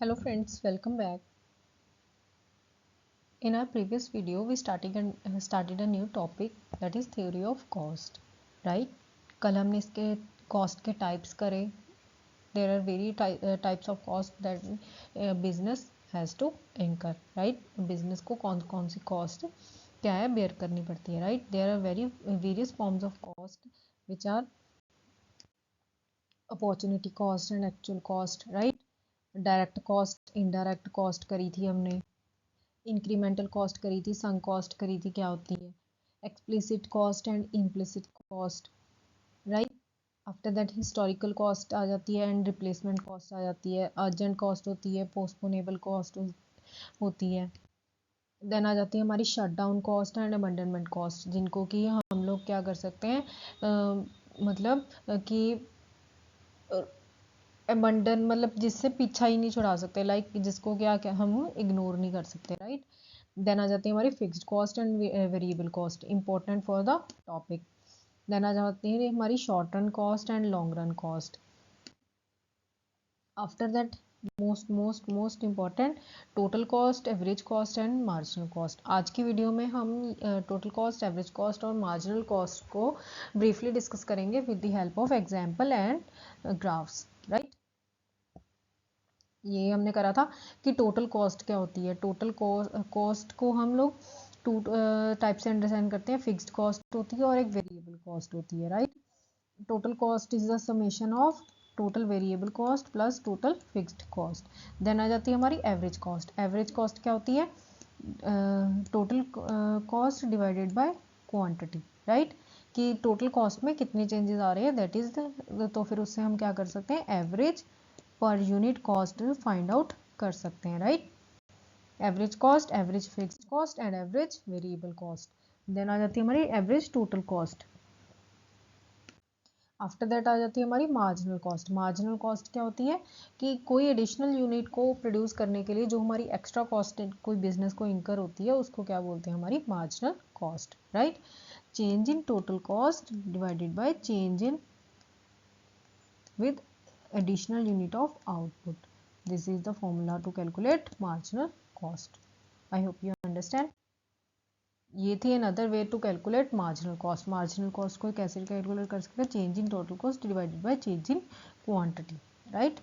Hello friends, welcome back. In our previous video, we started a new topic, that is theory of cost, right? कल हमने इसके cost के types करे. There are types of cost that business has to incur, right? Business को कौन सी cost क्या है bear करनी पड़ती है, right? There are various forms of cost which are opportunity cost and actual cost, right? Direct cost, indirect cost करी थी हमने, इंक्रीमेंटल कॉस्ट करी थी, संक कॉस्ट करी थी, क्या होती है, explicit cost and implicit cost, right. After that historical cost आ जाती है एंड रिप्लेसमेंट कॉस्ट आ जाती है, अर्जेंट कॉस्ट होती है, पोस्टपोनेबल कॉस्ट होती है. देन आ जाती है हमारी shut down cost and abandonment cost, जिनको कि हम लोग क्या कर सकते हैं, मतलब कि अबंडन मतलब जिससे पीछा ही नहीं छुड़ा सकते, लाइक जिसको क्या क्या हम इग्नोर नहीं कर सकते, राइट. देन आ जाती है हमारी fixed cost and variable cost, important for the topic. Then आ जाती है हमारी short run cost and long run cost. After that most important total cost, average cost and marginal cost. आज की वीडियो में हम टोटल कॉस्ट, एवरेज कॉस्ट और marginal cost को ब्रीफली डिस्कस करेंगे with the help of example and graphs, right. ये हमने करा था कि टोटल कॉस्ट क्या होती है. टोटल कॉस्ट को हम लोग टू टाइप से अंडरस्टैंड करते हैं. फिक्स्ड कॉस्ट होती है और एक वेरिएबल कॉस्ट होती है, right. Total cost is the summation of total variable cost plus total fixed cost. Then आ जाती है हमारी एवरेज कॉस्ट. एवरेज कॉस्ट क्या होती है, total cost divided by quantity, right. कि टोटल कॉस्ट में कितने चेंजेस आ रहे हैं, दैट इज तो फिर उससे हम क्या कर सकते हैं, एवरेज पर यूनिट कॉस्ट फाइंड आउट कर सकते हैं, right. Average cost, average fixed cost and average variable cost. Then आ जाती है हमारी average total cost. After that आ जाती है हमारी मार्जिनल कॉस्ट. मार्जिनल कॉस्ट क्या होती है कि कोई एडिशनल यूनिट को प्रोड्यूस करने के लिए जो हमारी एक्स्ट्रा कॉस्ट कोई बिजनेस को इंकर होती है, उसको क्या बोलते हैं, हमारी marginal cost, right. Change in total cost divided by change in with additional unit of output. This is the formula to calculate marginal cost. I hope you understand. ये थी another way to calculate marginal cost. Marginal cost को कैसे calculate कर सकते हैं, change in total cost divided by change in quantity, right.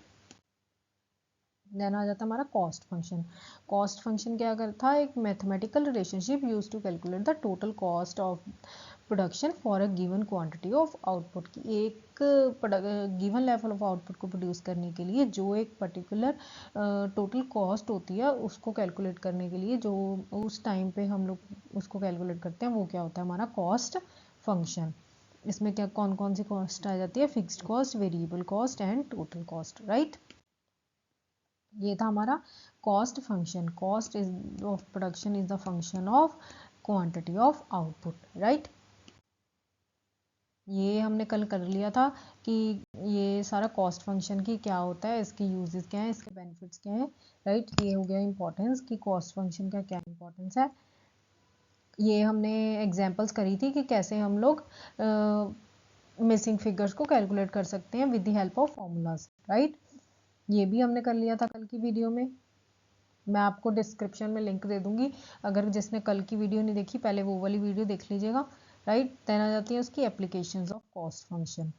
Then आ जाता है हमारा कॉस्ट फंक्शन. कॉस्ट फंक्शन क्या करता है, एक mathematical relationship use to calculate the total cost of production for a given quantity of output. की एक गिवन लेवल ऑफ आउटपुट को प्रोड्यूस करने के लिए जो एक पर्टिकुलर टोटल कॉस्ट होती है, उसको कैलकुलेट करने के लिए जो उस टाइम पे हम लोग उसको कैलकुलेट करते हैं, वो क्या होता है, हमारा कॉस्ट फंक्शन. इसमें क्या कौन कौन सी कॉस्ट आ जाती है, fixed cost, variable cost and total cost, right. ये था हमारा cost function. Cost is of production is the function of quantity of output, right. ये हमने कल कर लिया था कि ये सारा कॉस्ट फंक्शन की क्या होता है, इसके यूजेस क्या है, इसके बेनिफिट्स क्या है, राइट. ये हो गया इंपॉर्टेंस कि कॉस्ट फंक्शन का क्या इंपॉर्टेंस है. ये हमने एग्जांपल्स करी थी कि कैसे हम लोग मिसिंग फिगर्स को कैलकुलेट कर सकते हैं with the help of formulas, right. ये भी हमने कर लिया था कल की वीडियो में. मैं आपको डिस्क्रिप्शन में लिंक दे दूंगी, अगर जिसने कल की वीडियो नहीं देखी पहले वो वाली वीडियो देख लीजिएगा, राइट. देन आ जाती है उसकी एप्लीकेशंस ऑफ कॉस्ट फंक्शन.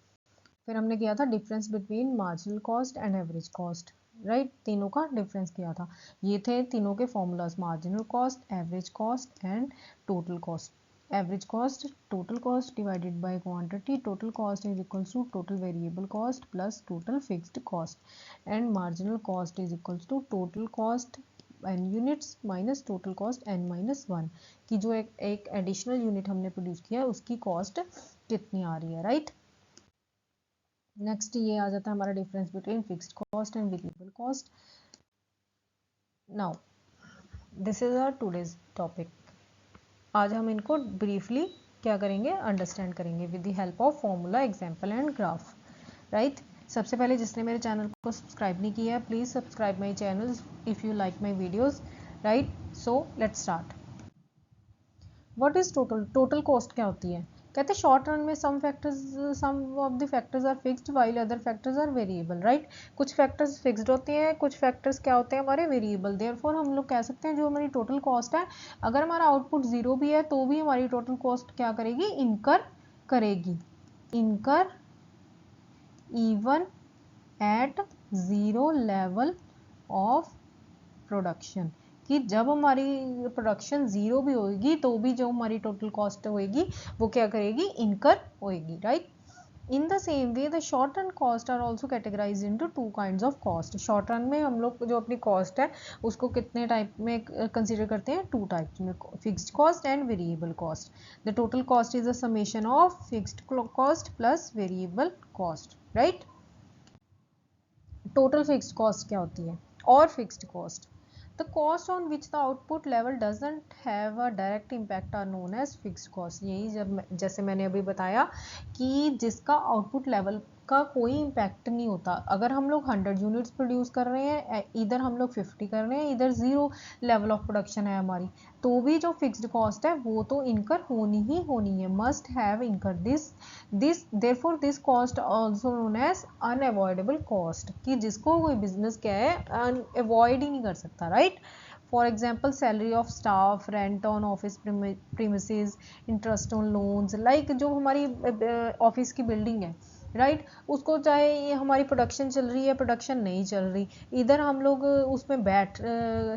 फिर हमने किया था difference between marginal cost and average cost, right. तीनों का डिफरेंस किया था. ये थे तीनों के formulas, marginal cost, average cost and total cost. Average cost, total cost divided by quantity. Total cost is equals to total variable cost plus total fixed cost, and marginal cost is equals to total cost n units minus total cost n minus 1. कि जो एक additional unit हमने produce किया उसकी cost कितनी आ रही है, right. Next ये आ जाता है हमारा difference between fixed cost and variable cost. Now this is our today's topic. आज हम इनको ब्रीफली क्या करेंगे, अंडरस्टैंड करेंगे with the help of formula, example and graph, right. सबसे पहले जिसने मेरे चैनल को सब्सक्राइब नहीं किया है, please subscribe my channel if you like my videos, right. So let's start. What is total. Total cost क्या होती है, कहते हैं शॉर्ट रन में sum of the factors are fixed while other factors are variable, right. कुछ factors fixed होते हैं, कुछ फैक्टर्स क्या होते हैं हमारे वेरिएबल। देयरफॉर हम लोग कह सकते हैं जो हमारी टोटल कॉस्ट है, अगर हमारा आउटपुट 0 भी है तो भी हमारी टोटल कॉस्ट क्या करेगी, इनकर करेगी, इनकर even at 0 level of production, कि जब हमारी प्रोडक्शन 0 भी होगी तो भी जो हमारी टोटल कॉस्ट होएगी वो क्या करेगी, इनकर होएगी, right. In the same way the short run cost are also categorise into two kinds of cost. Short run में हम लोग जो अपनी कॉस्ट है उसको कितने टाइप में कंसिडर करते हैं, टू टाइप्स में, fixed cost and variable cost. The total cost is a summation of fixed cost plus variable cost, right. Total fixed cost क्या होती है, और fixed cost, the cost on which the output level doesn't have a direct impact are known as fixed cost। यही जैसे मैंने अभी बताया कि जिसका आउटपुट लेवल का कोई इम्पैक्ट नहीं होता। अगर हम लोग 100 यूनिट्स प्रोड्यूस कर रहे हैं, इधर हम लोग 50 कर रहे हैं, इधर 0 लेवल ऑफ प्रोडक्शन है हमारी, तो भी जो फिक्स्ड कॉस्ट है वो तो इनकर होनी ही होनी है, must have incur this therefore this cost also known as unavoidable cost, कि जिसको कोई बिजनेस क्या है अवॉइड ही नहीं कर सकता, right. For example salary of staff, rent on office premises, interest on loans, like जो हमारी ऑफिस की बिल्डिंग है, राइट, उसको चाहे ये हमारी प्रोडक्शन चल रही है, प्रोडक्शन नहीं चल रही, इधर हम लोग उसमें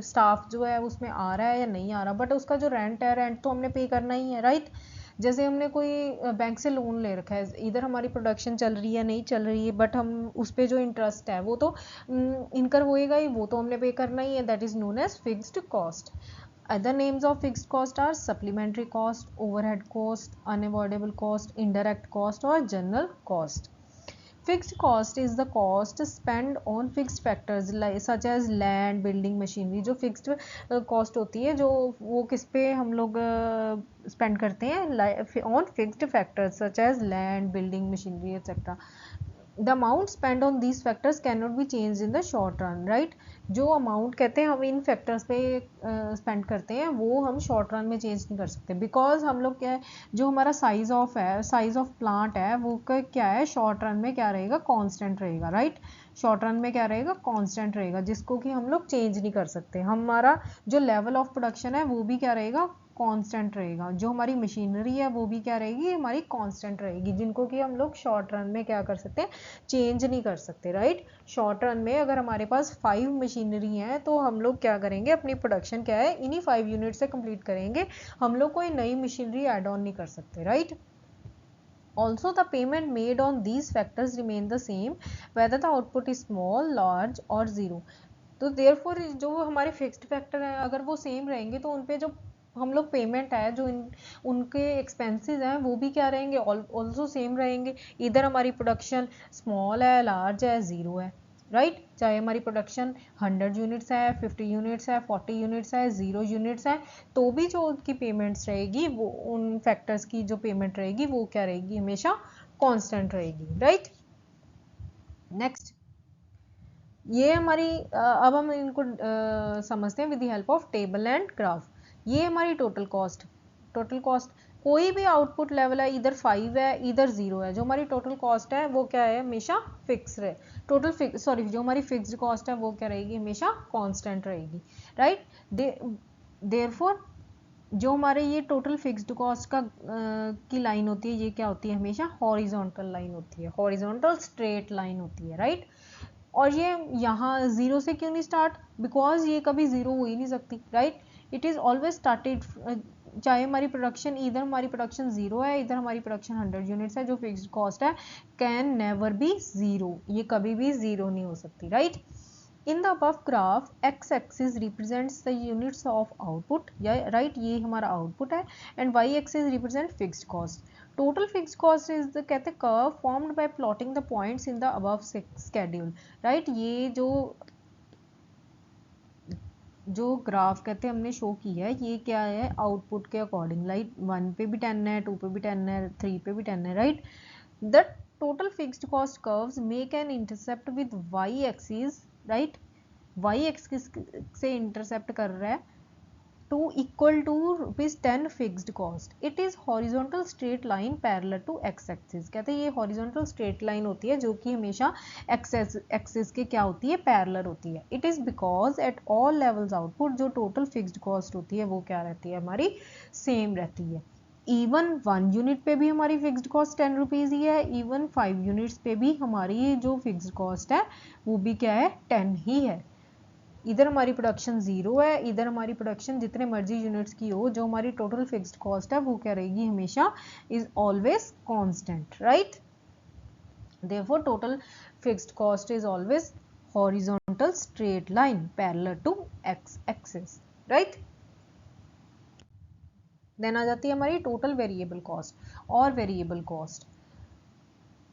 स्टाफ जो है उसमें आ रहा है या नहीं आ रहा, बट उसका जो रेंट है, रेंट तो हमने पे करना ही है, राइट। जैसे हमने कोई बैंक से लोन ले रखा है, इधर हमारी प्रोडक्शन चल रही है नहीं चल रही है, बट हम उस पर जो इंटरेस्ट है वो तो इनकर होएगा ही, वो तो हमने पे करना ही है, that is known as fixed cost. Other names of fixed cost are supplementary cost, overhead cost, unavoidable cost, indirect cost or general cost. Fixed cost is the cost spent on fixed factors such as land, building, machinery। जो fixed cost होती है, जो वो किस पे हम लोग spend करते हैं, on fixed factors such as land, building, machinery etc. The amount spent on these factors cannot be changed in the short run, right। जो अमाउंट कहते हैं हम इन फैक्टर्स पे स्पेंड करते हैं वो हम शॉर्ट रन में चेंज नहीं कर सकते, बिकॉज हम लोग क्या है, जो हमारा साइज ऑफ प्लांट है वो क्या है, शॉर्ट रन में क्या रहेगा, कांस्टेंट रहेगा, राइट। शॉर्ट रन में क्या रहेगा, कांस्टेंट रहेगा, जिसको कि हम लोग चेंज नहीं कर सकते। हमारा जो लेवल ऑफ प्रोडक्शन है वो भी क्या रहेगा, कांस्टेंट रहेगा। जो हमारी मशीनरी है वो भी क्या रहेगी, हमारी कांस्टेंट रहेगी, जिनको कि हम लोग शॉर्ट रन में क्या कर सकते हैं, चेंज नहीं कर सकते, राइट। शॉर्ट रन में अगर हमारे पास 5 मशीनरी हैं तो हम लोग क्या करेंगे, अपनी प्रोडक्शन क्या है, इन्हीं 5 यूनिट से कंप्लीट करेंगे, हम लोग कोई नई मशीनरी ऐड ऑन नहीं कर सकते, right. Also the payment made on these factors remain the same whether the output is small, large or zero। तो देयरफॉर जो हमारे फिक्स्ड फैक्टर हैं अगर वो सेम रहेंगे तो उन पे जो हम लोग पेमेंट है, जो उनके एक्सपेंसेस हैं वो भी क्या रहेंगे, ऑल्सो सेम रहेंगे। इधर हमारी प्रोडक्शन स्मॉल है, लार्ज है, ज़ीरो है, राइट। चाहे हमारी प्रोडक्शन 100 यूनिट्स है, 50 यूनिट्स है, 40 यूनिट्स है, 0 यूनिट्स है, तो भी जो उनकी पेमेंट्स रहेगी वो उन फैक्टर्स की जो पेमेंट रहेगी वो क्या रहेगी, हमेशा कांस्टेंट रहेगी, राइट। नेक्स्ट ये हमारी अब हम इनको समझते हैं with the help of table and graph. ये हमारी टोटल कॉस्ट कोई भी आउटपुट लेवल है, इधर 5 है इधर 0 है, जो हमारी टोटल कॉस्ट है वो क्या है, हमेशा फिक्स है। जो हमारी फिक्स्ड कॉस्ट है वो क्या रहेगी, हमेशा कांस्टेंट रहेगी, राइट। देयरफॉर जो हमारे ये टोटल फिक्स्ड कॉस्ट का की लाइन होती है, ये क्या होती है, हमेशा हॉरिजॉन्टल लाइन होती है, हॉरिजॉन्टल स्ट्रेट लाइन होती है, राइट। और ये यहाँ 0 से क्यों नहीं स्टार्ट, बिकॉज ये कभी 0 हो ही नहीं सकती, right. It is always started, चाहे हमारी प्रोडक्शन इधर हमारी प्रोडक्शन 0 है, इधर हमारी प्रोडक्शन 100 यूनिट्स है, जो फिक्स्ड कॉस्ट है कैन नेवर बी 0, ये कभी भी 0 नहीं हो सकती, right. In the above graph x axis represents the units of output, या राइट, ये हमारा आउटपुट है, and y axis represent fixed cost. Total fixed cost is the कहते हैं curve formed by plotting the points in the above schedule, right. ये जो graph कहते हैं हमने शो की है, ये क्या है, आउटपुट के अकॉर्डिंग, लाइक 1 पे भी 10 है, 2 पे भी 10 है, 3 पे भी 10 है, right. The total fixed cost curves make an intercept with y axis, right. y axis से इंटरसेप्ट कर रहा है to equal to ₹10 fixed cost. It is horizontal straight line parallel to x axis. कहते हैं ये horizontal straight line होती है जो कि हमेशा x axis के क्या होती है, parallel होती है. It is because at all levels output जो total fixed cost होती है वो क्या रहती है, हमारी same रहती है. इवन 1 यूनिट पे भी हमारी फिक्स्ड कॉस्ट 10 रुपीज़ ही है, इवन 5 यूनिट्स पे भी हमारी जो फिक्स्ड कॉस्ट है वो भी क्या है, 10 ही है. इधर हमारी प्रोडक्शन 0 है, इधर हमारी प्रोडक्शन जितने मर्जी यूनिट्स की हो, जो हमारी टोटल फिक्स्ड कॉस्ट है वो क्या रहेगी, हमेशा is always constant, right. Therefore total fixed cost is always horizontal straight line parallel to X axis, right. Then आ जाती है हमारी टोटल वेरिएबल कॉस्ट और variable cost.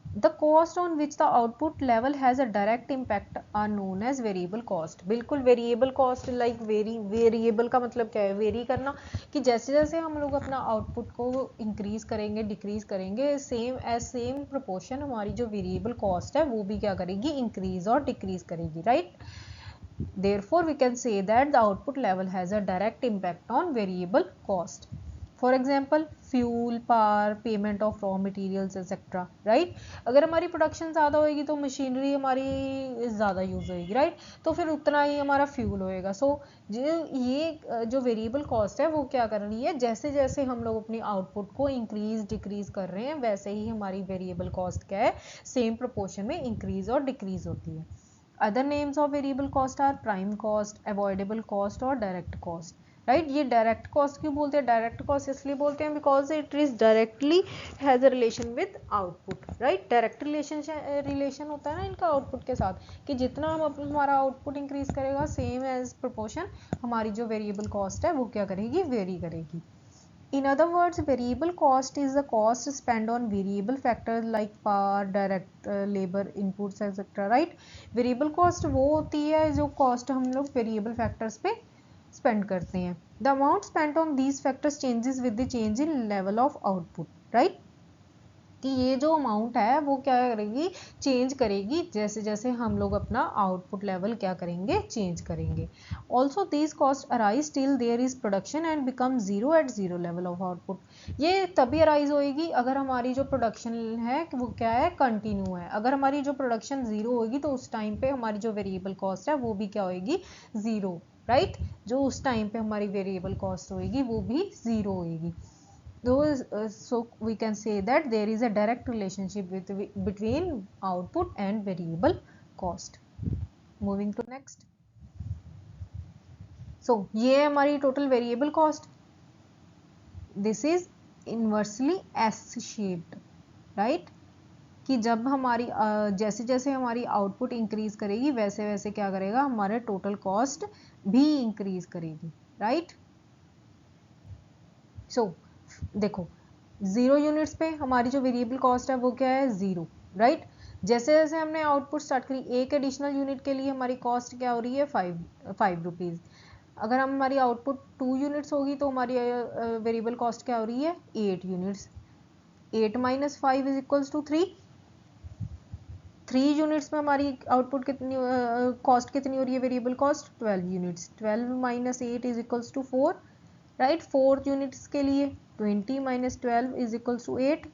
The cost on which the output level has a direct impact are known as variable cost. बिल्कुल variable cost like variable का मतलब क्या है, वेरी करना, कि जैसे जैसे हम लोग अपना आउटपुट को इंक्रीज करेंगे डिक्रीज करेंगे, सेम प्रोपोर्शन हमारी जो वेरिएबल कॉस्ट है वो भी क्या करेगी, इंक्रीज और डिक्रीज करेगी, right. Therefore we can say that the output level has a direct impact on variable cost. For example fuel, power, payment of raw materials etcetera, right. अगर हमारी प्रोडक्शन ज़्यादा होएगी तो मशीनरी हमारी ज़्यादा यूज़ होएगी, राइट. तो फिर उतना ही हमारा फ्यूल होएगा. सो ये जो वेरिएबल कॉस्ट है वो क्या कर रही है, जैसे जैसे हम लोग अपनी आउटपुट को इंक्रीज डिक्रीज कर रहे हैं वैसे ही हमारी वेरिएबल कॉस्ट क्या है, सेम प्रोपोर्शन में इंक्रीज और डिक्रीज होती है. Other names of variable cost are prime cost, avoidable cost और डायरेक्ट कॉस्ट, राइट. ये डायरेक्ट कॉस्ट क्यों बोलते हैं, डायरेक्ट कॉस्ट इसलिए बोलते हैं because it is directly has a relation with output, right. Direct relation होता है ना इनका आउटपुट के साथ, कि जितना हम हमारा आउटपुट इंक्रीज करेगा सेम एज प्रोपोर्शन हमारी जो वेरिएबल कॉस्ट है वो क्या करेगी, वेरी करेगी. In other words, variable cost is the cost spent on variable factors like power, direct labor, inputs, etc. Right? Variable cost वो होती है जो cost हम लोग variable factors पे spend करते हैं. The amount spent on these factors changes with the change in level of output. Right? कि ये जो अमाउंट है वो क्या करेगी, चेंज करेगी जैसे जैसे हम लोग अपना आउटपुट लेवल क्या करेंगे, चेंज करेंगे. Also these cost arise till there is production and become zero at zero level of output. ये तभी अराइज होएगी अगर हमारी जो प्रोडक्शन है वो क्या है, कंटिन्यू है. अगर हमारी जो प्रोडक्शन जीरो होगी तो उस टाइम पे हमारी जो वेरिएबल कॉस्ट है वो भी क्या होएगी, जीरो, राइट. जो उस टाइम पे हमारी वेरिएबल कॉस्ट होएगी वो भी जीरो होएगी. So we can say that there is a direct relationship between output and variable cost. Moving to next. So ये है हमारी total variable cost. This is inversely S-shaped, right? कि जब हमारी जैसे जैसे हमारी आउटपुट इंक्रीज करेगी वैसे वैसे क्या करेगा, हमारे टोटल कॉस्ट भी इंक्रीज करेगी, राइट. सो देखो 0 यूनिट्स पे हमारी जो वेरिएबल कॉस्ट है वो क्या है, 0, राइट. जैसे जैसे हमने आउटपुट स्टार्ट करी, एक एडिशनल यूनिट के लिए हमारी कॉस्ट क्या हो रही है, 5 रुपीज़. अगर हमारी आउटपुट 2 यूनिट्स होगी तो हमारी वेरिएबल कॉस्ट क्या हो रही है, 8 units. 8 minus 5 is equals to 3. 3 units में हमारी आउटपुट कितनी कॉस्ट कितनी हो रही है, variable cost 12 units. 12 minus 8 is equals to 4, right. 4 units के लिए 20 minus 12 is equals to 8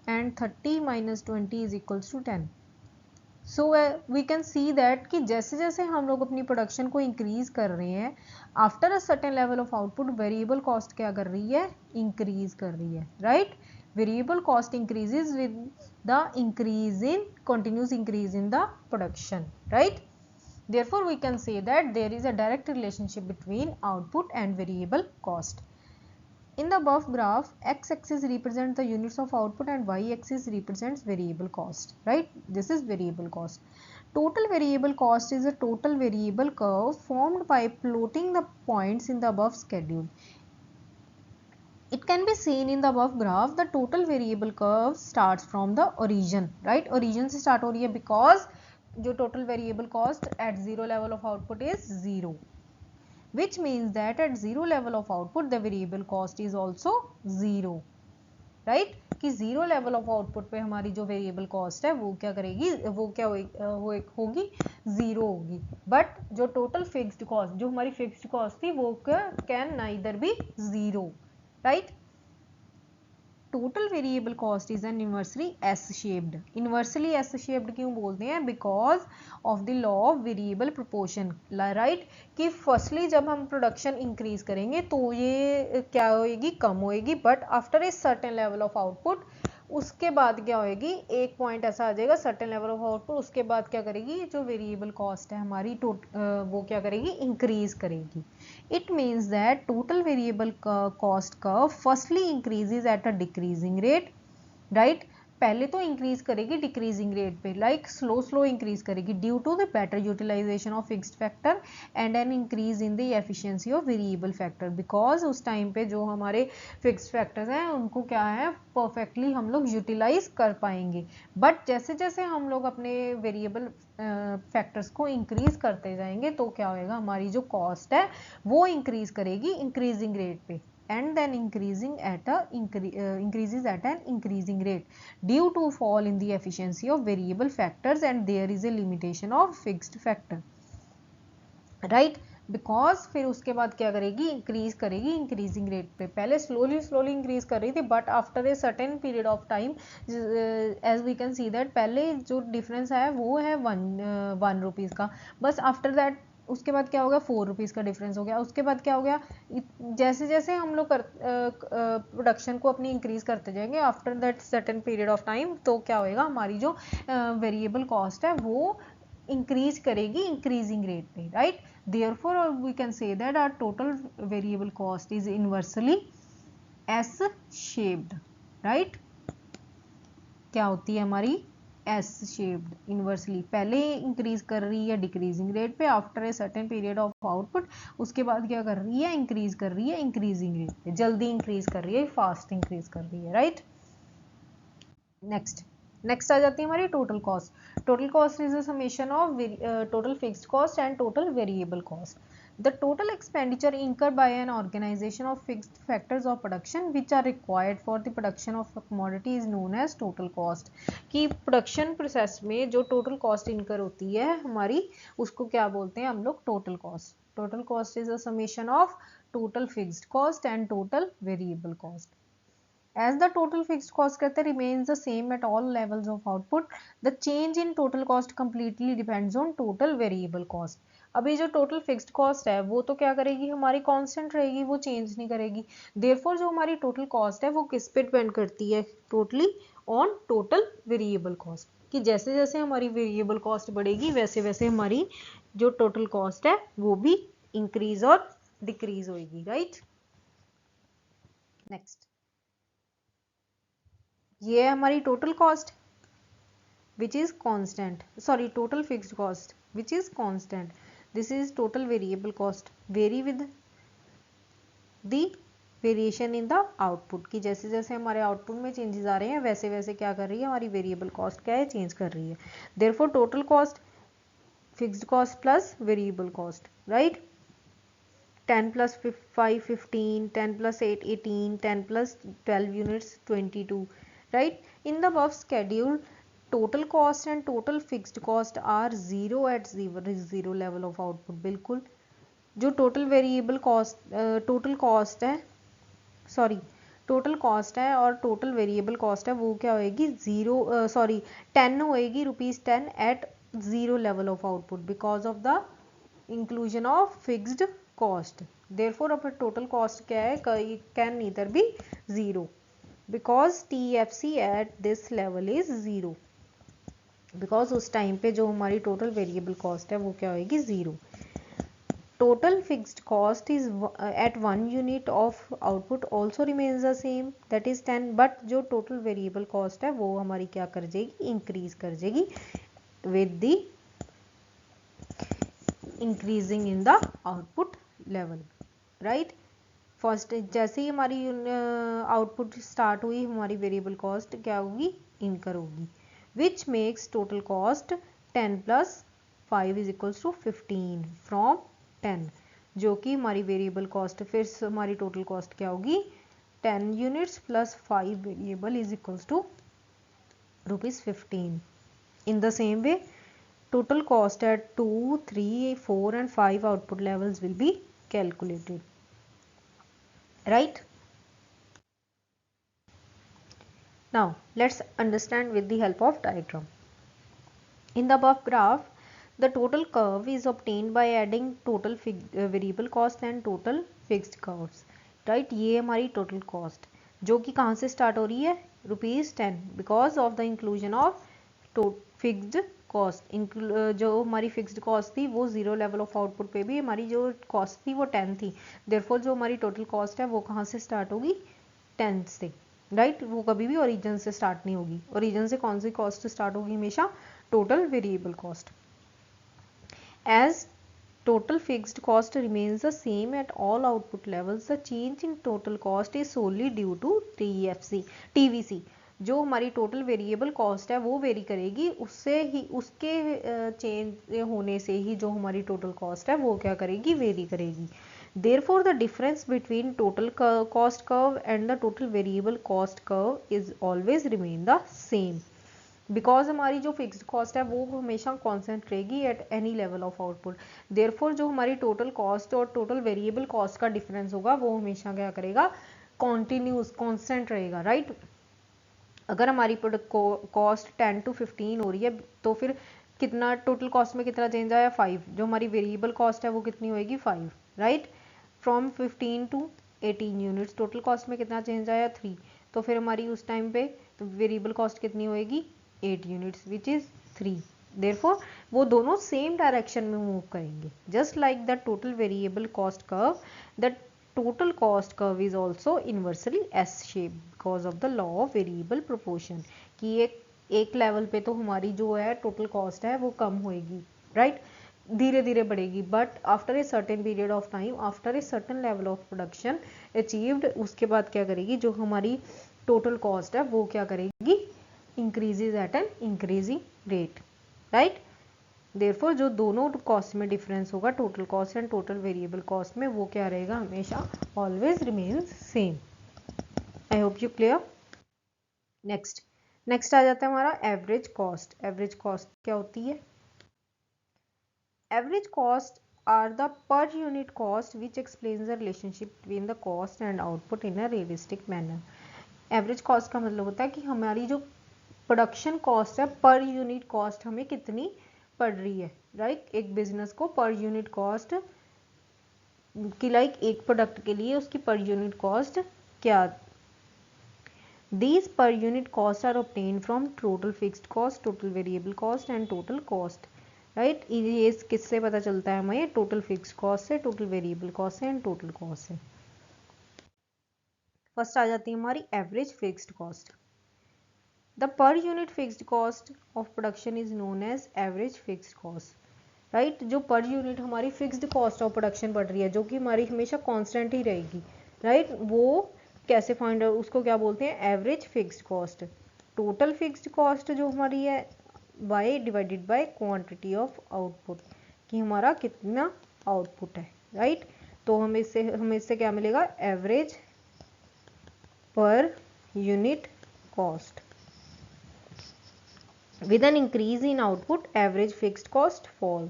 and 30 minus 20 is equals to 10. So we can see that कि जैसे जैसे हम लोग अपनी प्रोडक्शन को इंक्रीज कर रहे हैं, after a certain level of output variable cost क्या कर रही है, इंक्रीज कर रही है, right. Variable cost increases with the increase in continuous increase in the production, right. Therefore we can say that there is a direct relationship between output and variable cost. In the above graph, x-axis represents the units of output and y-axis represents variable cost, right. This is variable cost. Total variable cost is a total variable curve formed by plotting the points in the above schedule. It can be seen in the above graph. The total variable curve starts from the origin, right. Origin से start हो रही है because जो total variable cost at 0 level of output is 0. Which means that at 0 level of output the variable cost is also 0, right. कि 0 level of output पे हमारी जो variable cost है वो क्या करेगी, वो क्या होगी, जीरो होगी, बट जो टोटल फिक्स्ड कॉस्ट, जो हमारी फिक्स्ड कॉस्ट थी वो can neither be zero, right. Total variable cost is an inversely S shaped. Inversely S shaped क्यों बोलते हैं? Because of the law of variable proportion, right. कि फर्स्टली जब हम प्रोडक्शन इंक्रीज करेंगे तो ये क्या होएगी? कम होएगी, but after a certain level of output उसके बाद क्या होएगी? एक पॉइंट ऐसा आ जाएगा सर्टेन लेवल ऑफ आउटपुट, उसके बाद क्या करेगी? जो वेरिएबल कॉस्ट है हमारी वो क्या करेगी? इंक्रीज करेगी। It means that total variable cost curve firstly increases at a decreasing rate, right? पहले तो इंक्रीज करेगी डिक्रीजिंग रेट पे, लाइक स्लो इंक्रीज करेगी due to the better utilisation of fixed factor and an increase in the efficiency of variable factor, because उस time पे जो हमारे fixed factors हैं उनको क्या है? परफेक्टली हम लोग यूटिलाइज कर पाएंगे। बट जैसे जैसे हम लोग अपने वेरिएबल फैक्टर्स को इंक्रीज करते जाएंगे तो क्या होएगा? हमारी जो कॉस्ट है वो इंक्रीज करेगी इंक्रीजिंग रेट पे, and then increases at an increasing rate due to fall in the efficiency of variable factors, and there is a limitation of fixed factor, right? Because फिर उसके बाद क्या करेगी? इंक्रीज करेगी इंक्रीजिंग रेट पे। पहले slowly increase कर रही थी, but after a certain period of time as we can see that पहले जो डिफरेंस है वो है वन रुपीज़ का, बस आफ्टर दैट उसके बाद क्या हो गया? 4 रुपीज़ का डिफरेंस हो गया। उसके बाद क्या हो गया? जैसे जैसे हम लोग प्रोडक्शन को अपनी इंक्रीज करते जाएंगे after that certain period of time, तो क्या होएगा? हमारी जो वेरिएबल कॉस्ट है वो इंक्रीज करेगी इंक्रीजिंग रेट पे, right. Therefore we can say that our total variable cost is inversely S shaped, right? क्या होती है हमारी? S shaped इन्वर्सली, पहले इंक्रीज कर रही है डिक्रीजिंग रेट पे after a certain period of output, उसके बाद क्या कर रही है? इंक्रीज कर रही है इंक्रीजिंग रेट पे, जल्दी इंक्रीज कर रही है, फास्ट इंक्रीज कर रही है, राइट। नेक्स्ट आ जाती है हमारी total cost. Total cost is a summation of total fixed cost and total variable cost. The total expenditure incurred by an organization of fixed factors of production which are required for the production of a commodity is known as total cost। कि production process में जो total cost incur होती है हमारी, उसको क्या बोलते हैं हम लोग? Total cost. Total cost is a summation of total fixed cost and total variable cost. As the total fixed cost कहते हैं remains the same at all levels of output, the change in total cost completely depends on total variable cost। अभी जो total fixed cost है वो तो क्या करेगी? हमारी कांस्टेंट रहेगी, वो चेंज नहीं करेगी। देयरफॉर जो हमारी टोटल कॉस्ट है वो किस पे डिपेंड करती है? Totally on total variable cost, कि जैसे जैसे हमारी वेरिएबल कॉस्ट बढ़ेगी वैसे वैसे हमारी जो टोटल कॉस्ट है वो भी इंक्रीज और डिक्रीज होगी, राइट। नेक्स्ट, ये है हमारी total cost which is constant, sorry, total fixed cost which is constant. This is total variable cost vary with the variation in the output, की जैसे जैसे हमारे आउटपुट में चेंजेस आ रहे हैं वैसे वैसे क्या कर रही है? हमारी वेरिएबल कॉस्ट क्या है? चेंज कर रही है। Therefore total cost fixed cost plus variable cost, right. 10 plus 5 15, 10 plus 8 18, 10 plus 12 units 22, right? In the above schedule, total cost and total fixed cost are zero at zero level of output। बिल्कुल जो total variable cost total cost है, sorry total cost है और total variable cost है वो क्या होएगी? 10 होएगी, ₹10 at zero level of output because of the inclusion of fixed cost. Therefore अब टोटल कॉस्ट क्या है? Can neither be zero because TFC at this level is zero, because उस टाइम पे जो हमारी टोटल वेरिएबल कॉस्ट है वो क्या होएगी? Zero. Total fixed cost is at 1 unit of output also remains the same, that is 10, but जो total variable cost है वो हमारी क्या कर जाएगी? इंक्रीज कर जाएगी with the increasing in the output level, right. First जैसे ही हमारी आउटपुट स्टार्ट हुई हमारी वेरिएबल कॉस्ट क्या होगी? इनकर होगी, which makes total cost 10 plus 5 is equals to 15 from 10, जो कि हमारी वेरिएबल कॉस्ट, फिर हमारी टोटल कॉस्ट क्या होगी? 10 units plus 5 variable is equals to ₹15। In the same way total cost at 2, 3, 4 and 5 output levels will be calculated, right? Now let's understand with the help of diagram. In the above graph, the total curve is obtained by adding total variable cost and total fixed curves, right? ये हमारी total cost जो कि कहाँ से start हो रही है, ₹10 because of the inclusion of fixed cost. जो हमारी fixed cost थी वो 0 level of output पे भी हमारी जो cost थी वो 10 थी, therefore जो हमारी total cost है वो कहाँ से start होगी, 10 से, राइट वो कभी भी ओरिजिन से स्टार्ट नहीं होगी. ओरिजिन से कौन सी कॉस्ट स्टार्ट होगी, हमेशा total variable cost. As total fixed cost remains the same at all output levels, the change in total cost is solely due to TVC. जो हमारी टोटल वेरिएबल कॉस्ट है वो वेरी करेगी, उससे ही उसके चेंज होने से ही जो हमारी टोटल कॉस्ट है वो क्या करेगी, वेरी करेगी. Therefore, the difference between total cost curve and the total variable cost curve is always remain the same. Because हमारी जो फिक्स्ड कॉस्ट है वो हमेशा कॉन्स्टेंट रहेगी at any level of output. Therefore जो हमारी टोटल कॉस्ट और टोटल वेरिएबल कॉस्ट का डिफरेंस होगा वो हमेशा क्या करेगा, कॉन्टिन्यूस कॉन्स्टेंट रहेगा, राइट. अगर हमारी कॉस्ट 10 to 15 हो रही है तो फिर कितना टोटल कॉस्ट में कितना चेंज आया, 5. जो हमारी वेरिएबल कॉस्ट है वो कितनी होएगी, 5, right. From 15 to 18 units total cost में कितना चेंज आया, 3. तो फिर हमारी उस टाइम पे तो वेरिएबल कॉस्ट कितनी होएगी, 8 यूनिट्स विच इज 3. देयरफॉर वो दोनों सेम डायरेक्शन में मूव करेंगे. Just like the total variable cost curve, the total cost curve is also inversely S shape because of the law of variable proportion. कि एक level पे तो हमारी जो है टोटल कॉस्ट है वो कम होएगी, राइट, धीरे धीरे बढ़ेगी, but after a certain period of time, after a certain level of production achieved, उसके बाद क्या करेगी, जो हमारी टोटल कॉस्ट है वो क्या करेगी, increases at an increasing rate, right. Therefore जो दोनों कॉस्ट में डिफरेंस होगा, total cost and total variable cost में, वो क्या रहेगा, हमेशा always remains same. I hope you clear. Next आ जाता है हमारा एवरेज कॉस्ट. एवरेज कॉस्ट क्या होती है, average cost are the per unit cost which explains the relationship between the cost and output in a realistic manner. Average cost का मतलब होता है कि हमारी जो प्रोडक्शन कॉस्ट है, पर यूनिट कॉस्ट हमें कितनी पड़ रही है, राइट. एक बिजनेस को पर यूनिट कॉस्ट की, लाइक एक प्रोडक्ट के लिए उसकी पर यूनिट कॉस्ट क्या. These per unit costs are obtained from total fixed cost, total variable cost and total cost, right. ये किससे पता चलता है हमें, टोटल फिक्स कॉस्ट से, टोटल वेरिएबल कॉस्ट से एंड टोटल कॉस्ट से. फर्स्ट आ जाती है हमारी average fixed cost. The per unit fixed cost of production is known as average fixed cost, right. जो पर यूनिट हमारी फिक्स्ड कॉस्ट ऑफ प्रोडक्शन पड़ रही है, जो कि हमारी हमेशा कांस्टेंट ही रहेगी, राइट. वो कैसे फाइंड आउट, उसको क्या बोलते हैं, average fixed cost. Total fixed cost जो हमारी है by divided by quantity of output, कि हमारा कितना आउटपुट है, राइट. तो हमें इससे क्या मिलेगा, एवरेज पर unit cost. With an increase in output, average fixed cost fall.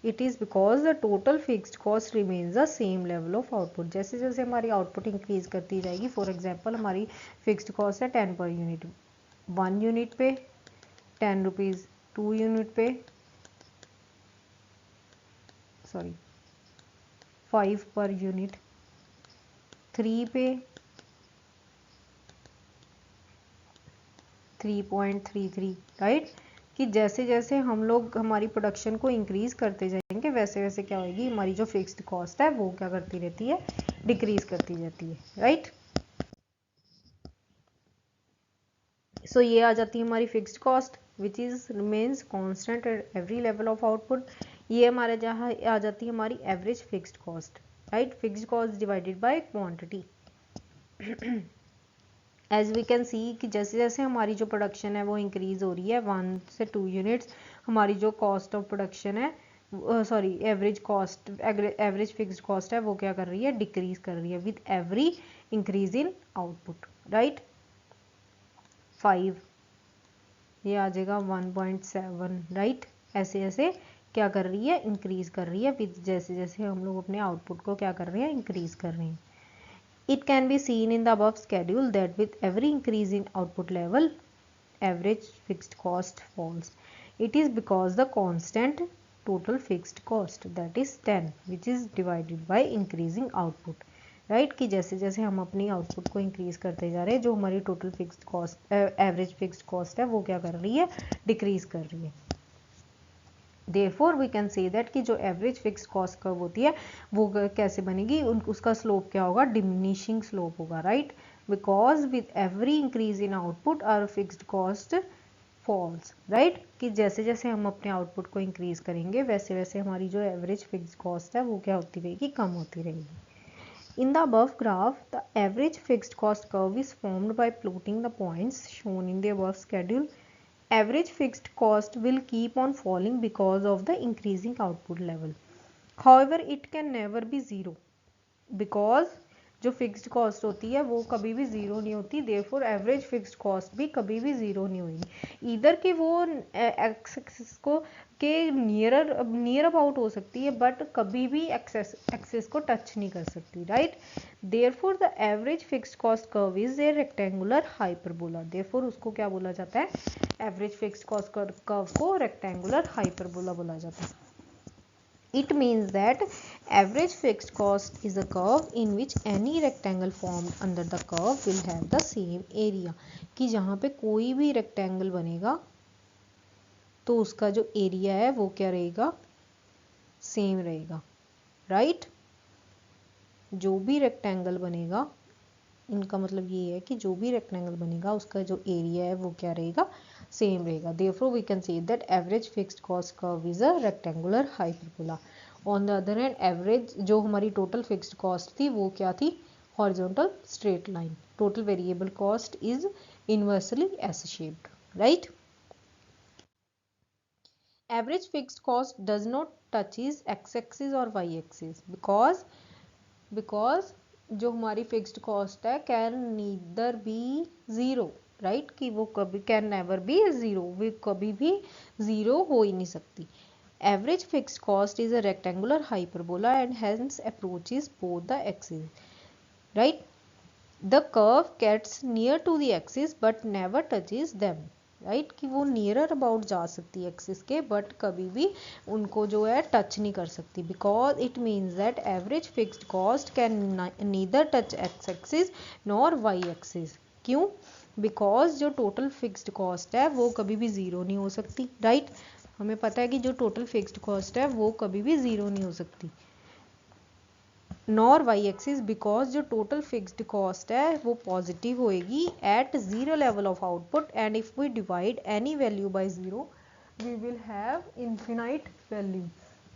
It is because the total fixed cost remains the same level of output. जैसे जैसे हमारी आउटपुट इंक्रीज करती जाएगी, फॉर एग्जाम्पल हमारी फिक्स्ड कॉस्ट है 10 per unit, 1 unit पे 10 rupees, 2 unit पे 5 per unit, 3 पे 3.33, राइट. कि जैसे जैसे हम लोग हमारी प्रोडक्शन को इंक्रीज करते जाएंगे वैसे वैसे क्या होगी, हमारी जो फिक्स्ड कॉस्ट है वो क्या करती रहती है, डिक्रीज करती जाती है, राइट. सो ये आ जाती है हमारी fixed cost which is remains constant at every level of output. ये हमारे जहाँ आ जाती है हमारी average fixed cost, right. Fixed cost divided by quantity. As we can see कि जैसे जैसे हमारी जो प्रोडक्शन है वो इंक्रीज हो रही है 1 से 2 यूनिट्स, हमारी जो कॉस्ट ऑफ प्रोडक्शन है, average cost, average fixed cost है वो क्या कर रही है, डिक्रीज कर रही है with every increase in output, right. 5 ये आ जाएगा 1.7, राइट. ऐसे ऐसे क्या कर रही है, इंक्रीज कर रही है विद जैसे जैसे हम लोग अपने आउटपुट को क्या कर रहे हैं, इंक्रीज कर रहे हैं. It can be seen in the above schedule that with every increase in output level, average fixed cost falls. It is because the constant total fixed cost, that is 10, which is divided by increasing output. Right कि जैसे जैसे हम अपनी output को increase करते जा रहे हैं, जो हमारी total fixed cost average fixed cost है वो क्या कर रही है, डिक्रीज कर रही है. Therefore we can say that कि जो एवरेज फिक्स्ड कॉस्ट कर्व होती है वो कैसे बनेगी, उसका स्लोप क्या होगा, डिमिनिशिंग स्लोप होगा. Right, because with every increase in output our fixed cost falls. Right कि जैसे जैसे हम अपने आउटपुट को इंक्रीज करेंगे वैसे वैसे हमारी जो एवरेज फिक्स्ड कॉस्ट है वो क्या होती रहेगी, कम होती रहेगी. In the above graph, the average fixed cost curve is formed by plotting the points shown in the above schedule. Average fixed cost will keep on falling because of the increasing output level. However, it can never be zero because जो fixed cost होती है वो कभी भी zero नहीं होती. Therefore average fixed cost भी कभी भी ज़ीरो नहीं होगी. ईदर कि वो एक्स एक्सिस को के नियर अबाउट हो सकती है बट कभी भी एक्सिस को टच नहीं कर सकती. Right, therefore the average fixed cost curve is a rectangular hyperbola. Therefore उसको क्या बोला जाता है, एवरेज फिक्स्ड कॉस्ट कर्व को रेक्टेंगुलर हाइपरबोला बोला जाता है. It means that average fixed cost is a curve in which any rectangle formed under the curve will have the same area. कि जहाँ पे कोई भी रेक्टेंगल बनेगा तो उसका जो एरिया है वो क्या रहेगा, सेम रहेगा. राइट, जो भी रेक्टेंगल बनेगा, इनका मतलब ये है कि जो भी रेक्टेंगल बनेगा उसका जो एरिया है वो क्या रहेगा, सेम रहेगा. therefore we can say that average fixed cost curve is a rectangular hyperbola. on the other hand average जो हमारी total fixed cost थी वो क्या थी, horizontal straight line. total variable cost is inversely S shaped. right, average fixed cost does not touches x axis or y axis because जो हमारी fixed cost है can neither be zero. Right कि वो कभी कैन नेवर बी ज़ीरो, वो कभी भी zero हो ही नहीं सकती. Average fixed cost is a rectangular hyperbola and hence approaches both the axis. Right, the curve gets near to the axis but never touches them. Right कि वो nearer about जा सकती है एक्सिस के बट कभी भी उनको जो है टच नहीं कर सकती. Because it means that average fixed cost can neither touch X axis nor Y axis. क्यों, बिकॉज जो टोटल फिक्स्ड कॉस्ट है वो कभी भी ज़ीरो नहीं हो सकती. राइट, हमें पता है कि जो टोटल फिक्स्ड कॉस्ट है वो कभी भी ज़ीरो नहीं हो सकती, नॉर वाई एक्सिस बिकॉज जो टोटल फिक्स्ड कॉस्ट है वो पॉजिटिव होएगी at zero level of output. And if we divide any value by zero we will have infinite value.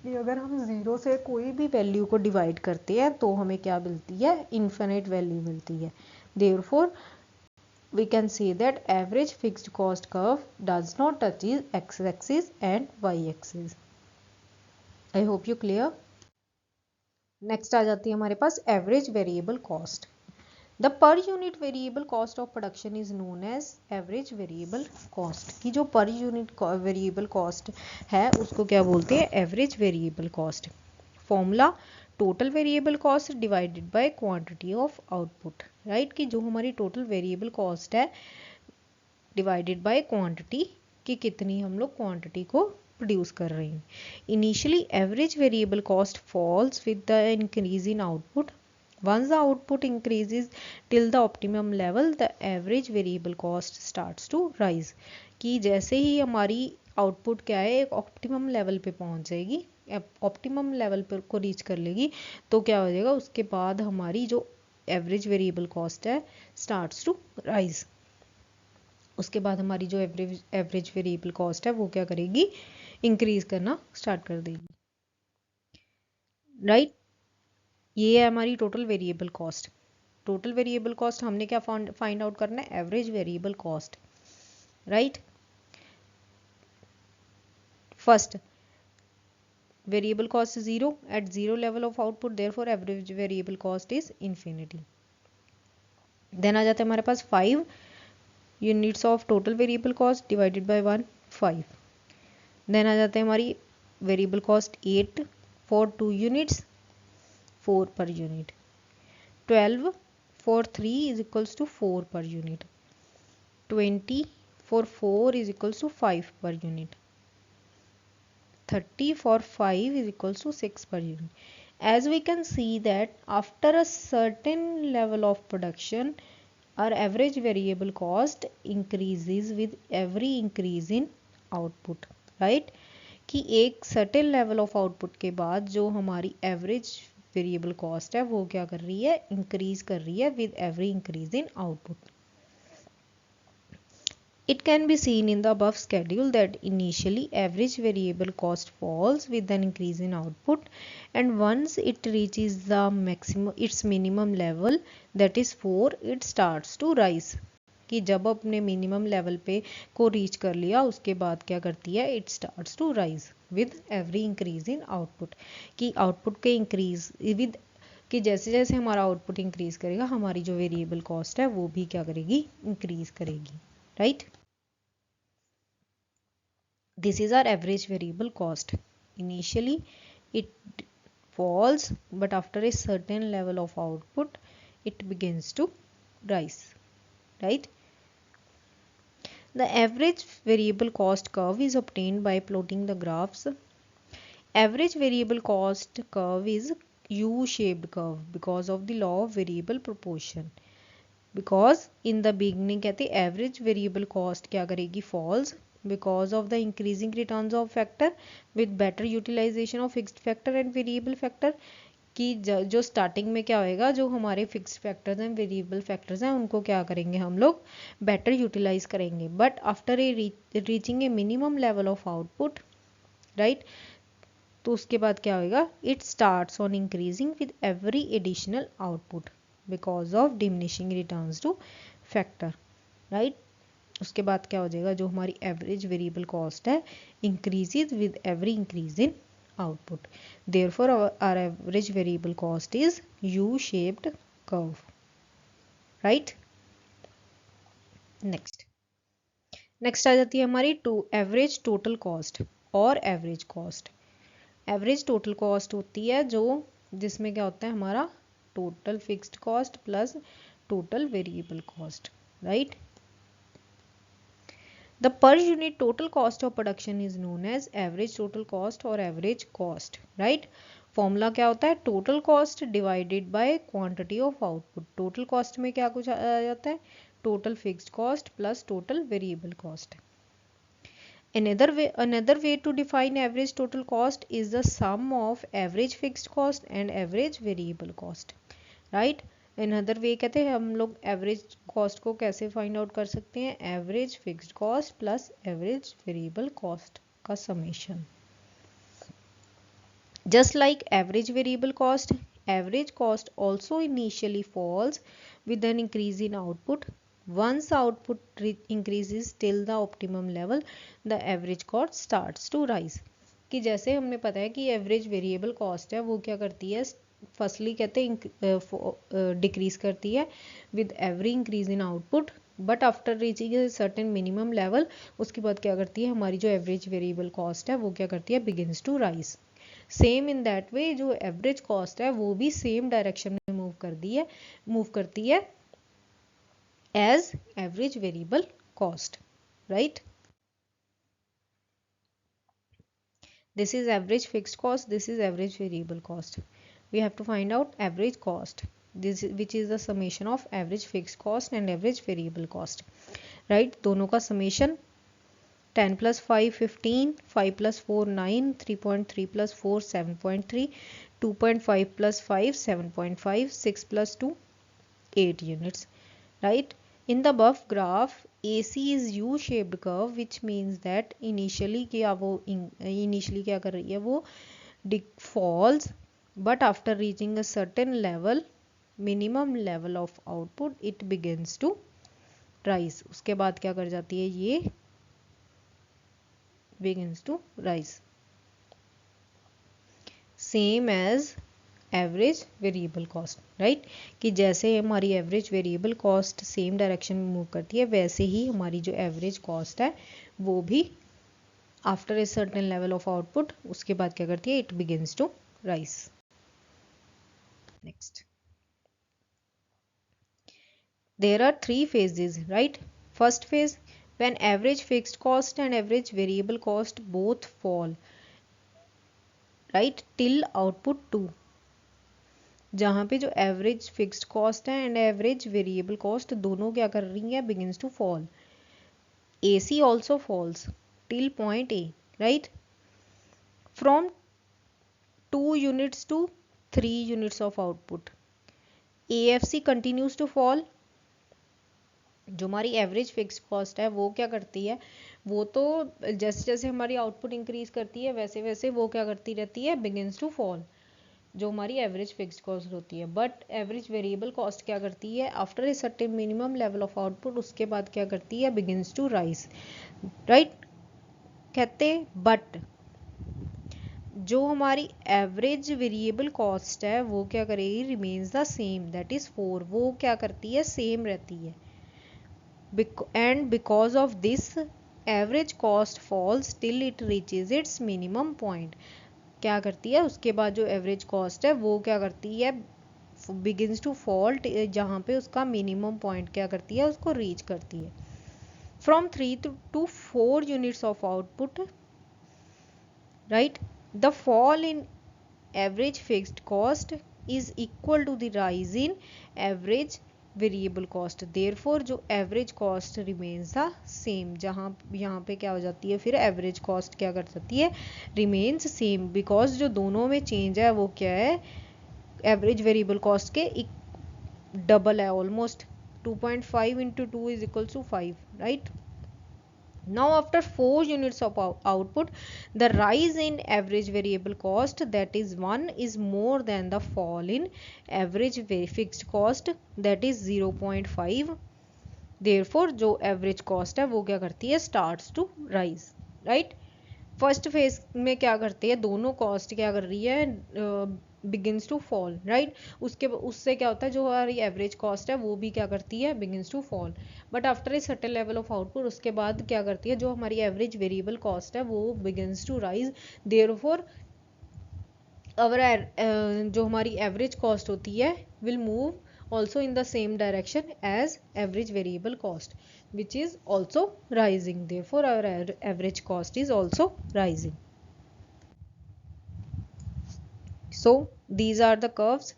कि अगर हम ज़ीरो से कोई भी वैल्यू को डिवाइड करते हैं तो हमें क्या मिलती है, इन्फिनाइट वैल्यू मिलती है. Therefore we can say that average fixed cost curve does not touch x axis and y axis. I hope you clear. Next आ जाती है हमारे पास average variable cost. The per unit variable cost of production is known as average variable cost. की जो पर unit variable cost है उसको क्या बोलते हैं, average variable cost. Formula total variable cost divided by quantity of output. Right कि जो हमारी टोटल वेरिएबल कॉस्ट है डिवाइडेड बाय क्वांटिटी कि कितनी हम लोग क्वांटिटी को प्रोड्यूस कर रहे हैं. Initially average variable cost falls with the increase in output. once the output increases till the optimum level the average variable cost starts to rise. कि जैसे ही हमारी आउटपुट क्या है एक ऑप्टिमम लेवल पे पहुंच जाएगी, ऑप्टिमम लेवल पर को रीच कर लेगी तो क्या हो जाएगा, उसके बाद हमारी जो एवरेज वेरिएबल कॉस्ट है स्टार्ट्स टू राइज. उसके बाद हमारी जो एवरेज वेरिएबल कॉस्ट है वो क्या करेगी, इंक्रीज करना स्टार्ट कर देगी. राइट, ये है हमारी total variable cost. Total variable cost हमने क्या फाइंड आउट करना है, average variable cost. Right, first variable cost zero at zero level of output, therefore average variable cost is infinity. Then आ जाता है हमारे पास 5 units of total variable cost divided by 1 5. Then आ जाते हैं हमारी variable cost 8 for 2 units 4 per unit, 12 for 3 is equals to 4 per unit, 20 for 4 is equals to 5 per unit, 30 for 5 is equals to 6 per unit. As we can see that after a certain level of production, our average variable cost increases with every increase in output, right? कि एक certain level of output के बाद जो हमारी average variable cost है वो क्या कर रही है, increase कर रही है with every increase in output. It can be seen in the above schedule that initially average variable cost falls with an increase in output, and once it reaches the maximum its minimum level, that is 4, it starts to rise. कि जब अपने minimum level पे को reach कर लिया उसके बाद क्या करती है, it starts to rise with every increase in output. कि आउटपुट के इंक्रीज विद कि जैसे जैसे हमारा आउटपुट इंक्रीज करेगा हमारी जो वेरिएबल कॉस्ट है वो भी क्या करेगी, इंक्रीज करेगी, right? This is our average variable cost. Initially it falls, but after a certain level of output it begins to rise, right? The average variable cost curve is obtained by plotting the graphs. Average variable cost curve is U-shaped curve because of the law of variable proportion. Because in the beginning कहते average variable cost क्या करेगी, falls because of the increasing returns of factor with better utilization of fixed factor and variable factor. कि जो starting में क्या होएगा, जो हमारे फिक्स्ड फैक्टर्स हैं, वेरिएबल फैक्टर्स हैं, उनको क्या करेंगे हम लोग, बेटर यूटिलाइज करेंगे. But after a reaching a minimum level of output, right, तो उसके बाद क्या होएगा, it starts on increasing with every additional output because of diminishing returns to factor, right. उसके बाद क्या हो जाएगा, जो हमारी एवरेज वेरिएबल कॉस्ट है increases with every increase in output. Therefore our average variable cost is U shaped curve, right. Next आ जाती है हमारी एवरेज टोटल कॉस्ट और average cost. Average total cost होती है जो जिसमें क्या होता है हमारा total fixed cost plus total variable cost, right. The per unit total cost of production is known as average total cost or average cost, right. Formula क्या होता है, total cost divided by quantity of output. Total cost में क्या कुछ आ जाता है, total fixed cost plus total variable cost. Another way to define average total cost is the sum of average fixed cost and average variable cost, right. Another way कहते हैं हम लोग average cost को कैसे फाइंड आउट कर सकते हैं, average fixed cost plus average variable cost का summation. Just like average variable cost, average cost also initially falls with an increase in output. Once output increases till the optimum level, the average cost starts to rise. कि जैसे हमने पता है कि average variable cost है वो क्या करती है, फर्स्टली कहते हैं डिक्रीज करती है with every increase in output, but after reaching a certain minimum level उसके बाद क्या करती है, हमारी जो एवरेज वेरिएबल कॉस्ट है वो क्या करती है, begins to rise. Same in that way जो एवरेज कॉस्ट है वो भी सेम डायरेक्शन में मूव करती है as average variable cost, right. This is average fixed cost, this is average variable cost. We have to find out average cost, which is the summation of average fixed cost and average variable cost, right. दोनों का summation 10 plus 5 15, 5 plus 4 9, 3.3 plus 4 7.3, 2.5 plus 5 7.5, 6 plus 2 8 units, right. In the above graph, AC is U-shaped curve, which means that initially क्या कर रही है, वो falls, but after reaching a certain level, minimum level of output, it begins to rise. उसके बाद क्या कर जाती है, ये begins to rise. Same as average variable cost, right. कि जैसे हमारी average variable cost same direction में मूव करती है वैसे ही हमारी जो एवरेज कॉस्ट है वो भी after a certain level of output उसके बाद क्या करती है, it begins to rise. Next, there are three phases, right? First phase, when average fixed cost and average variable cost both fall, right, till output 2, जहाँ पे जो average fixed cost है and average variable cost दोनों क्या कर रही है, begins to fall. AC also falls till point A, right? From 2 units to 3 units of output. AFC continues to fall. जो हमारी एवरेज फिक्स्ड कॉस्ट है वो क्या करती है, वो तो जैसे जैसे हमारी आउटपुट इंक्रीज करती है वैसे वैसे वो क्या करती रहती है, बिगिंस टू फॉल, जो हमारी एवरेज फिक्स्ड कॉस्ट होती है. बट एवरेज वेरिएबल कॉस्ट क्या करती है, after a certain minimum level of output उसके बाद क्या करती है, बिगिंस टू राइज, राइट. कहते बट जो हमारी एवरेज वेरिएबल कॉस्ट है वो क्या करेगी, remains the same, that is 4. वो क्या करती है, सेम रहती है. And because of this average cost falls till it reaches its minimum point. क्या करती है, उसके बाद जो एवरेज कॉस्ट है वो क्या करती है, begins to fall, जहाँ पे उसका मिनिमम पॉइंट क्या करती है, उसको रीच करती है. From 3 to 4 units of output, right, the fall in average fixed cost is equal to the rise in average variable cost. Therefore जो average cost remains the same, जहाँ यहाँ पे क्या हो जाती है, फिर एवरेज कॉस्ट क्या कर सकती है, रिमेन्स सेम, बिकॉज जो दोनों में चेंज है वो क्या है, एवरेज वेरिएबल कॉस्ट के डबल है almost. 2.5 into 2 is equals to 5, right? Now after 4 units of output, the rise in average variable cost, that is 1, is more than the fall in average fixed cost, that is 0.5. Therefore जो average cost है वो क्या करती है, starts to rise, right? First phase में क्या करती है, दोनों कॉस्ट क्या कर रही है, बिगिंस टू फॉल, राइट. उससे क्या होता है, जो हमारी एवरेज कॉस्ट है वो भी क्या करती है, begins to fall. But after a certain level of output उसके बाद क्या करती है, जो हमारी एवरेज वेरिएबल कॉस्ट है वो बिगिंस टू राइज. देयरफॉर जो हमारी एवरेज कॉस्ट होती है will move also in the same direction as average variable cost, which is also rising. Therefore our average cost is also rising. So these are the curves.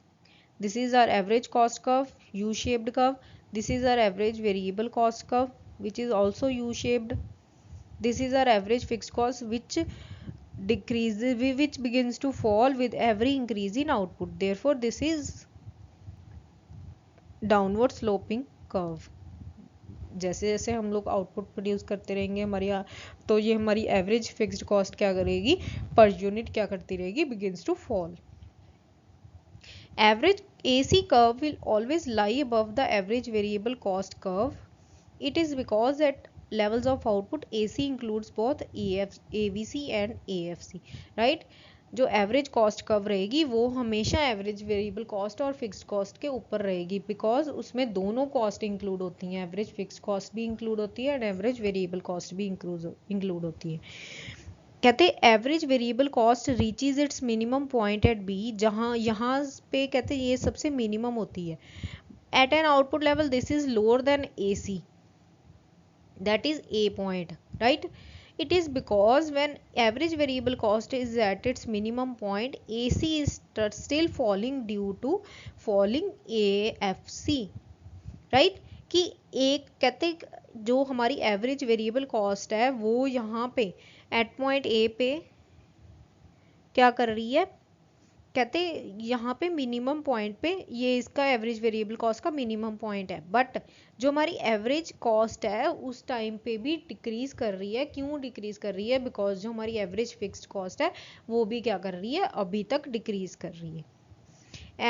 This is our average cost curve, U-shaped curve. This is our average variable cost curve, which is also U-shaped. This is our average fixed cost, which decreases, which begins to fall with every increase in output. Therefore this is downward sloping curve. जैसे जैसे हम लोग output produce करते रहेंगे हमारी, तो ये हमारी एवरेज फिक्स्ड कॉस्ट क्या करेगी, पर यूनिट क्या करती रहेगी, begins to fall. Average AC curve will always lie above the average variable cost curve. It is because at levels of output AC includes both AVC and AFC, right? जो average cost curve रहेगी वो हमेशा average variable cost और fixed cost के ऊपर रहेगी, because उसमें दोनों कॉस्ट इंक्लूड होती हैं, एवरेज फिक्स्ड कॉस्ट भी इंक्लूड होती है एंड एवरेज वेरिएबल कॉस्ट भी इंक्लूड होती है. कहते हैं average variable cost reaches its minimum point at B, जहाँ यहाँ पे कहते हैं ये सबसे मिनिमम होती है. At an output level this is lower than AC, that is A point, right? It is because when average variable cost is at its minimum point, AC is still falling due to falling AFC, right? कि एक कहते जो हमारी average variable cost है वो यहाँ पे eight point A पे क्या कर रही है, कहते यहाँ पे मिनिमम पॉइंट पे ये इसका एवरेज वेरिएबल कॉस्ट का मिनिमम पॉइंट है, बट जो हमारी एवरेज कॉस्ट है उस टाइम पे भी डिक्रीज कर रही है. क्यों डिक्रीज कर रही है, बिकॉज जो हमारी एवरेज फिक्स्ड कॉस्ट है वो भी क्या कर रही है, अभी तक डिक्रीज कर रही है.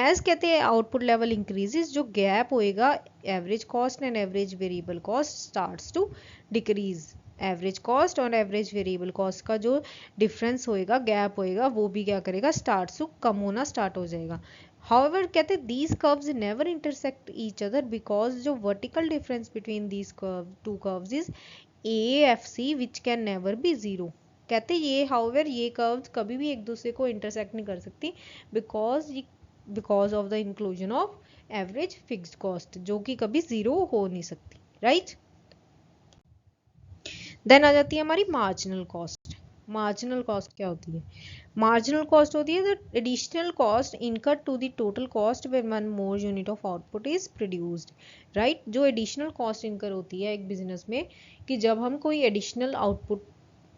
एज कहते हैं आउटपुट लेवल इंक्रीजेस, जो गैप होएगा average cost and average variable cost starts to decrease. Average cost और एवरेज वेरिएबल कॉस्ट का जो डिफरेंस होएगा, गैप होएगा, वो भी क्या करेगा, स्टार्ट टू कम होना स्टार्ट हो जाएगा. However, कहते हैं these curves never intersect each other because जो vertical difference between these two curves is AFC, which can never be zero. कहते ये हाउएवर ये कर्व्स कभी भी एक दूसरे को इंटरसेक्ट नहीं कर सकती because of the inclusion of average fixed cost, जो कि कभी जीरो हो नहीं सकती, राइट। देन आ जाती है हमारी मार्जिनल कॉस्ट। मार्जिनल कॉस्ट क्या होती है? मार्जिनल कॉस्ट होती है the additional cost incurred to the total cost when one more unit of output is produced, right. जो एडिशनल कॉस्ट इनकर होती है एक बिजनेस में कि जब हम कोई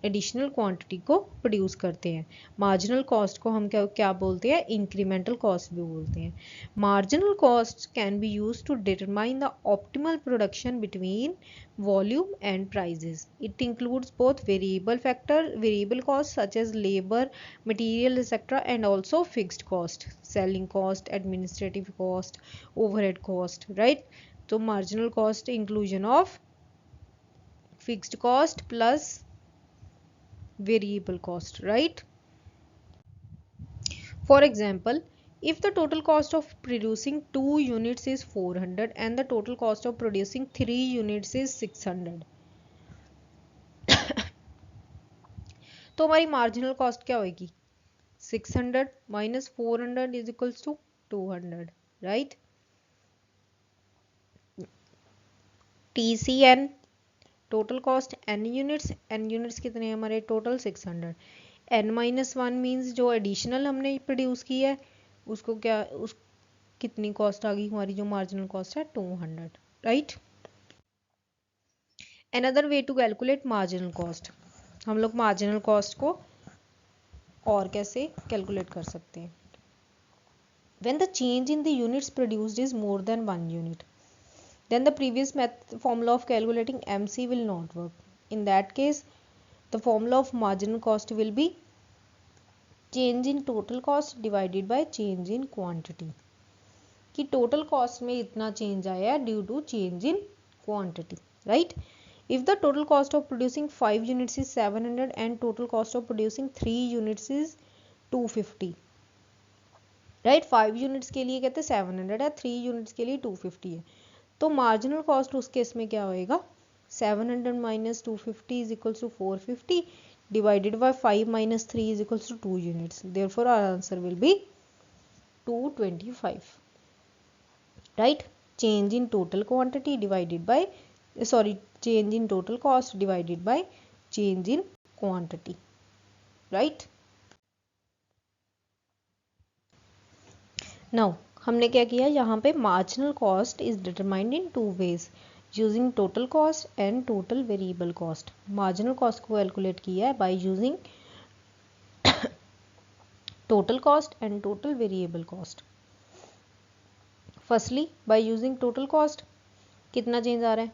एडिशनल क्वांटिटी को प्रोड्यूस करते हैं। मार्जिनल कॉस्ट को हम क्या बोलते हैं? इंक्रीमेंटल कॉस्ट भी बोलते हैं। Marginal cost can be used to determine the optimal production between volume and prices. It includes both variable costs such as labor, material, etc., and also fixed cost, selling cost, administrative cost, overhead cost, right? So marginal cost inclusion of fixed cost plus variable cost, right? For example, if the total cost of producing 2 units is 400 and the total cost of producing 3 units is 600, तो हमारी marginal cost क्या होगी? 600 minus 400 is equals to 200, right? TCN total cost n units कितने हैं हमारे? Total 600। n minus 1 means जो additional हमने produce की है उसको क्या उस कितनी कॉस्ट आ गई हमारी? जो मार्जिनल कॉस्ट है 200, right. Another way to calculate marginal cost, हम लोग मार्जिनल कॉस्ट को और कैसे कैलकुलेट कर सकते हैं? When the change in the units produced is more than 1 unit, then the previous formula of calculating MC will not work. In that case, the formula of marginal cost will be change in total cost divided by change in quantity. कि total cost में इतना change आया है due to change in quantity, right? If the total cost of producing 5 units is 700 and total cost of producing 3 units is 250, right. 5 units के लिए कहते हैं 700 है, 3 यूनिट्स के लिए 250 है, तो मार्जिनल कॉस्ट उस केस में क्या होएगा? 700 minus 250 is equals to 450 divided by 5 minus 3 is equals to 2 units, therefore our answer will be 225, right. Change in total quantity divided by change in total cost divided by change in quantity, right. Now हमने क्या किया यहाँ पे? Marginal cost is determined in 2 ways using total cost and total variable cost. Marginal cost को calculate किया है by using total cost and total variable cost. Firstly by using total cost कितना change आ रहा है?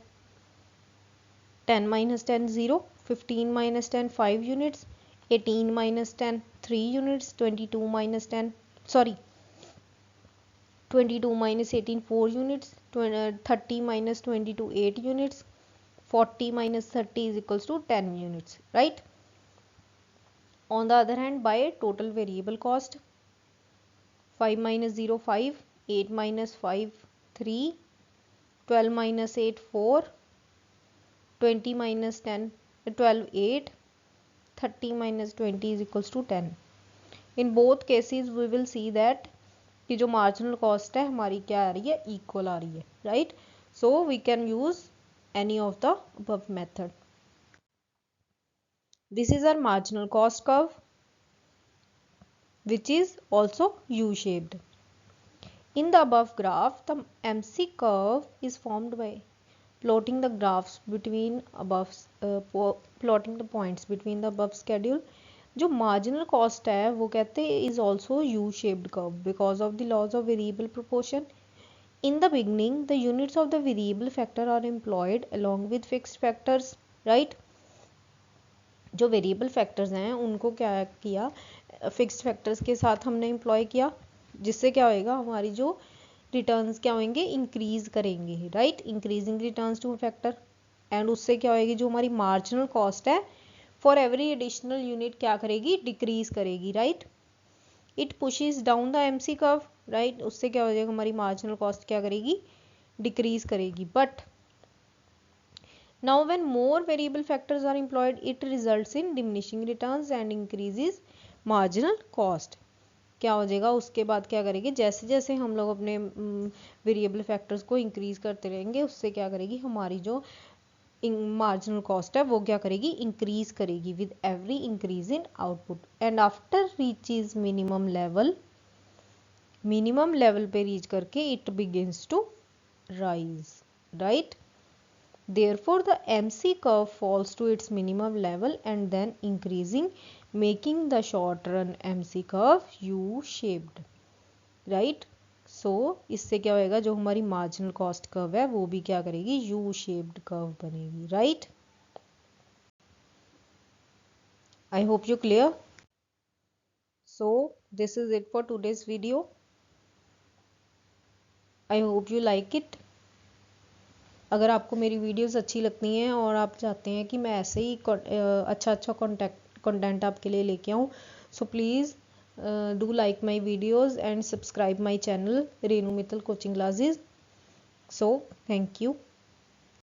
10 minus 10 0, 15 minus 10 5 units, 18 minus 10 3 units, 22 minus 10 22 minus 18 4 units, 30 minus 22 8 units, 40 minus 30 is equals to 10 units, right? On the other hand, by total variable cost, 5 minus 0 5, 8 minus 5 3, 12 minus 8 4, 20 minus 10 12 8, 30 minus 20 is equals to 10. In both cases we will see that कि जो marginal cost है हमारी क्या आ रही है? Equal आ रही है, right. So we can use any of the above method. This is our marginal cost curve which is also U-shaped. In the above graph, the MC curve is formed by plotting the graphs between plotting the points between the above schedule. जो marginal cost है वो कहते हैं is also U shaped curve because of the laws of variable proportion. In the beginning, the units of the variable factor are employed along with fixed factors, right? जो variable factors हैं उनको क्या किया? Fixed factors के साथ हमने employ किया, जिससे क्या होएगा? हमारी जो रिटर्न्स क्या होंगे? इंक्रीज करेंगे, right? Increasing returns to factor, and उससे क्या होएगी? जो हमारी मार्जिनल कॉस्ट है फॉर एवरी एडिशनल यूनिट क्या करेगी? डिक्रीज करेगी, right? It pushes down the MC curve, right? उससे क्या हो जाएगा? हमारी मार्जिनल कॉस्ट क्या करेगी? डिक्रीज करेगी. But Now when more variable factors are employed, it results in diminishing returns and increases marginal cost. क्या हो जाएगा उसके बाद, क्या करेगी, जैसे जैसे हम लोग अपने वेरिएबल फैक्टर्स को इंक्रीज करते रहेंगे, उससे क्या करेगी, हमारी जो मार्जिनल कॉस्ट है वो क्या करेगी, इंक्रीज करेगी with every increase in output. And after reaches minimum level पे रीच करके it begins to rise, right. Therefore, the MC curve falls to its minimum level and then increasing, making the short run MC curve U-shaped, right? So, इससे क्या होएगा, जो हमारी marginal cost curve है वो भी क्या करेगी, U-shaped curve बनेगी, right? I hope you clear. So, this is it for today's video. I hope you like it. अगर आपको मेरी वीडियोस अच्छी लगती हैं और आप चाहते हैं कि मैं ऐसे ही अच्छा कंटेंट आपके लिए लेके आऊँ, so please do like my videos and subscribe my channel Renu Mittal coaching classes. So thank you.